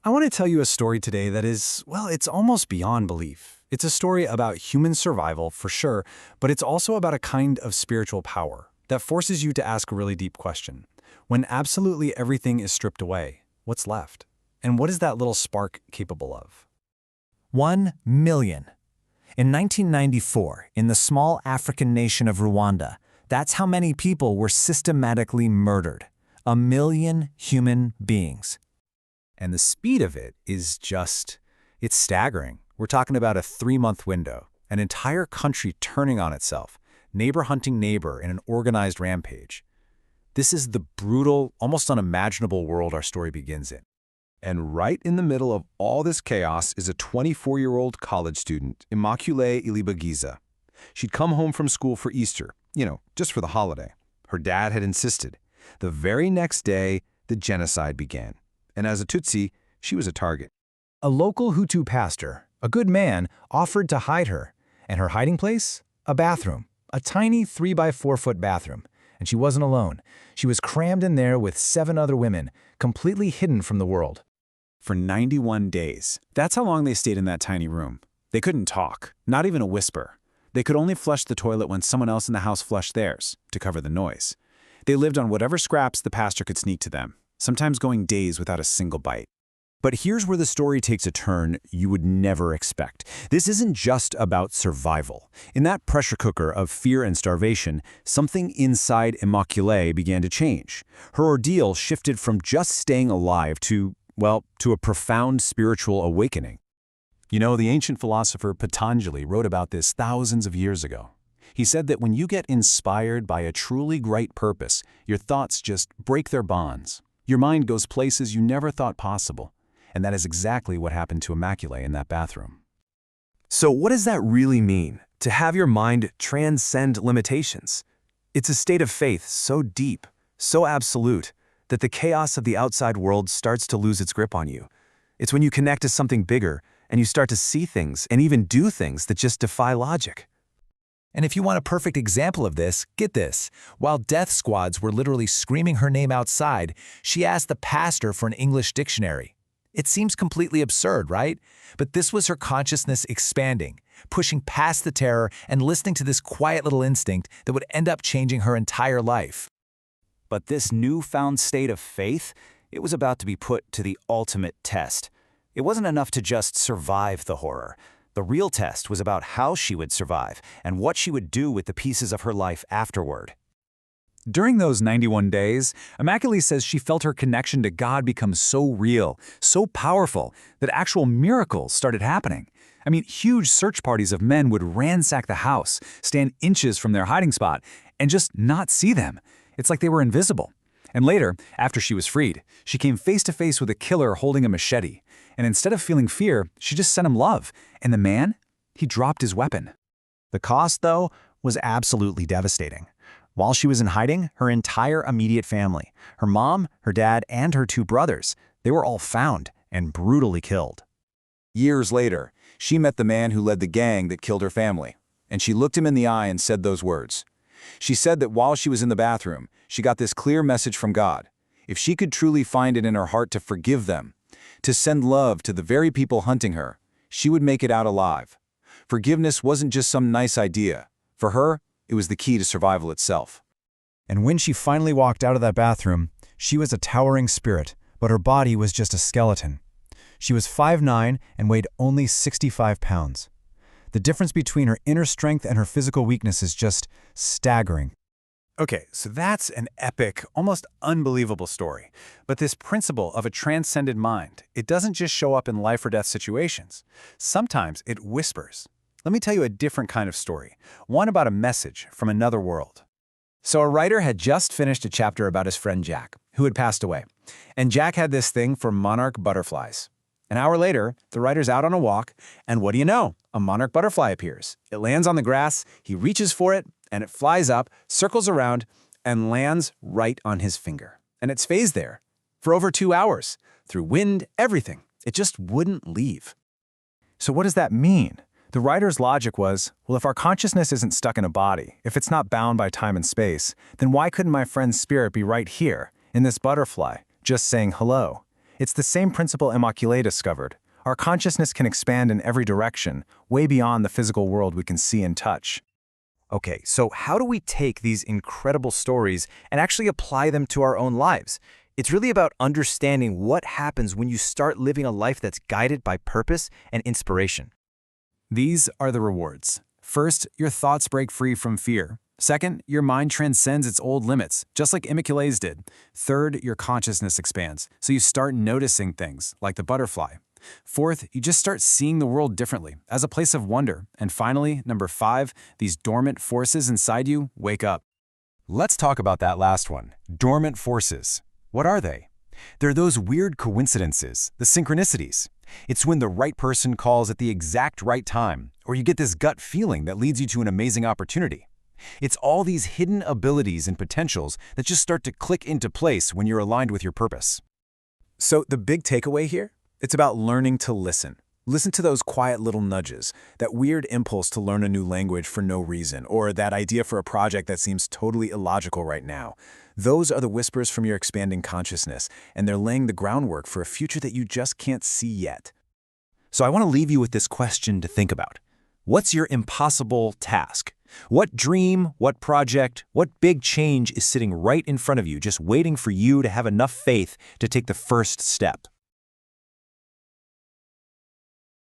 I want to tell you a story today that is, well, it's almost beyond belief. It's a story about human survival, for sure, but it's also about a kind of spiritual power that forces you to ask a really deep question. When absolutely everything is stripped away, what's left? And what is that little spark capable of? 1 million. In 1994, in the small African nation of Rwanda, that's how many people were systematically murdered. 1 million human beings. And the speed of it is it's staggering. We're talking about a 3-month window, an entire country turning on itself, neighbor hunting neighbor in an organized rampage. This is the brutal, almost unimaginable world our story begins in. And right in the middle of all this chaos is a 24-year-old college student, Immaculée Ilibagiza. She'd come home from school for Easter, just for the holiday. Her dad had insisted. The very next day, the genocide began. And as a Tutsi, she was a target. A local Hutu pastor, a good man, offered to hide her. And her hiding place? A bathroom. A tiny 3-by-4-foot bathroom. And she wasn't alone. She was crammed in there with 7 other women, completely hidden from the world. For 91 days. That's how long they stayed in that tiny room. They couldn't talk, not even a whisper. They could only flush the toilet when someone else in the house flushed theirs, to cover the noise. They lived on whatever scraps the pastor could sneak to them, sometimes going days without a single bite. But here's where the story takes a turn you would never expect. This isn't just about survival. In that pressure cooker of fear and starvation, something inside Immaculée began to change. Her ordeal shifted from just staying alive to a profound spiritual awakening. The ancient philosopher Patanjali wrote about this thousands of years ago. He said that when you get inspired by a truly great purpose, your thoughts just break their bonds. Your mind goes places you never thought possible. And that is exactly what happened to Immaculée in that bathroom. So what does that really mean, to have your mind transcend limitations? It's a state of faith so deep, so absolute, that the chaos of the outside world starts to lose its grip on you. It's when you connect to something bigger and you start to see things and even do things that just defy logic. And if you want a perfect example of this, get this. While death squads were literally screaming her name outside, she asked the pastor for an English dictionary. It seems completely absurd, right? But this was her consciousness expanding, pushing past the terror and listening to this quiet little instinct that would end up changing her entire life. But this newfound state of faith, it was about to be put to the ultimate test. It wasn't enough to just survive the horror. The real test was about how she would survive and what she would do with the pieces of her life afterward. During those 91 days, Immaculée says she felt her connection to God become so real, so powerful, that actual miracles started happening. Huge search parties of men would ransack the house, stand inches from their hiding spot, and just not see them. It's like they were invisible. And later, after she was freed, she came face to face with a killer holding a machete. And instead of feeling fear, she just sent him love. And the man, he dropped his weapon. The cost, though, was absolutely devastating. While she was in hiding, her entire immediate family, her mom, her dad, and her 2 brothers, they were all found and brutally killed. Years later, she met the man who led the gang that killed her family, and she looked him in the eye and said those words. She said that while she was in the bathroom, she got this clear message from God. If she could truly find it in her heart to forgive them, to send love to the very people hunting her, she would make it out alive. Forgiveness wasn't just some nice idea. For her, it was the key to survival itself. And when she finally walked out of that bathroom, she was a towering spirit, but her body was just a skeleton. She was 5'9" and weighed only 65 pounds. The difference between her inner strength and her physical weakness is just staggering. Okay, so that's an epic, almost unbelievable story. But this principle of a transcended mind, it doesn't just show up in life or death situations. Sometimes it whispers. Let me tell you a different kind of story, one about a message from another world. So a writer had just finished a chapter about his friend Jack, who had passed away. And Jack had this thing for monarch butterflies. An hour later, the writer's out on a walk, and what do you know? A monarch butterfly appears. It lands on the grass, he reaches for it, and it flies up, circles around, and lands right on his finger. And it stays there for over 2 hours, through wind, everything. It just wouldn't leave. So what does that mean? The writer's logic was, well, if our consciousness isn't stuck in a body, if it's not bound by time and space, then why couldn't my friend's spirit be right here, in this butterfly, just saying hello? It's the same principle Immaculée discovered. Our consciousness can expand in every direction, way beyond the physical world we can see and touch. Okay, so how do we take these incredible stories and actually apply them to our own lives? It's really about understanding what happens when you start living a life that's guided by purpose and inspiration. These are the rewards. First, your thoughts break free from fear. Second, your mind transcends its old limits, just like Immaculate's did. Third, your consciousness expands, so you start noticing things, like the butterfly. Fourth, you just start seeing the world differently, as a place of wonder. And finally, number 5, these dormant forces inside you wake up. Let's talk about that last one, dormant forces. What are they? They're those weird coincidences, the synchronicities. It's when the right person calls at the exact right time, or you get this gut feeling that leads you to an amazing opportunity. It's all these hidden abilities and potentials that just start to click into place when you're aligned with your purpose. So the big takeaway here? It's about learning to listen. Listen to those quiet little nudges, that weird impulse to learn a new language for no reason, or that idea for a project that seems totally illogical right now. Those are the whispers from your expanding consciousness, and they're laying the groundwork for a future that you just can't see yet. So I want to leave you with this question to think about. What's your impossible task? What dream, what project, what big change is sitting right in front of you, just waiting for you to have enough faith to take the first step?